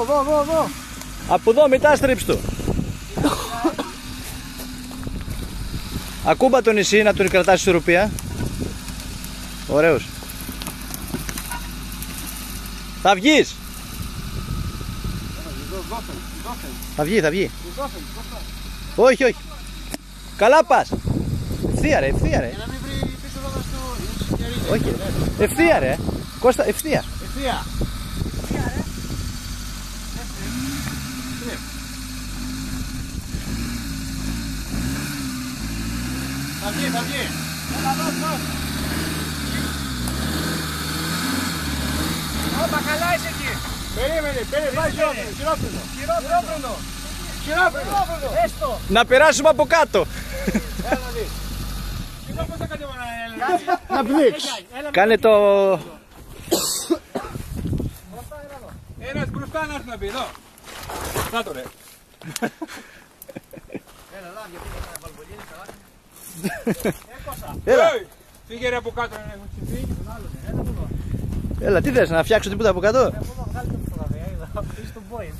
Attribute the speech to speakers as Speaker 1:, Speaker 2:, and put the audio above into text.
Speaker 1: Εδώ.
Speaker 2: Από εδώ μετά στρίψ' του. Ακούμπα τον νησί να τον κρατάς ισορροπία. Ωραίος. Θα βγεις. Θα βγει. Όχι. Καλά πας. Ευθεία ρε.
Speaker 1: Για να μην βρει πίσω εδώ στο...
Speaker 2: Όχι. Ευθεία ρε. Κώστα, ευθεία.
Speaker 1: Θα βγει. Όπα, καλά είσαι εκεί. Περίμενε, πάει χειρόφρενο. Έστω.
Speaker 2: Να περάσουμε από κάτω.
Speaker 1: Έλα να δεις. Εδώ πώς θα κατέβανα,
Speaker 2: Να πνίξ. Κάνε το...
Speaker 1: Ένας μπροστά να έρθει να πει, εδώ. Να το ρε. Έλα, γιατί θα βαλβολίνει καλά.
Speaker 2: Έλα.
Speaker 1: Φύγε ρε από κάτω να έχουν ξεφύγει.
Speaker 2: Έλα, τι θες, να φτιάξω τίποτα από κάτω.
Speaker 1: Βγάλει το φωτογραφία, είδα. Είσαι στο Boeing.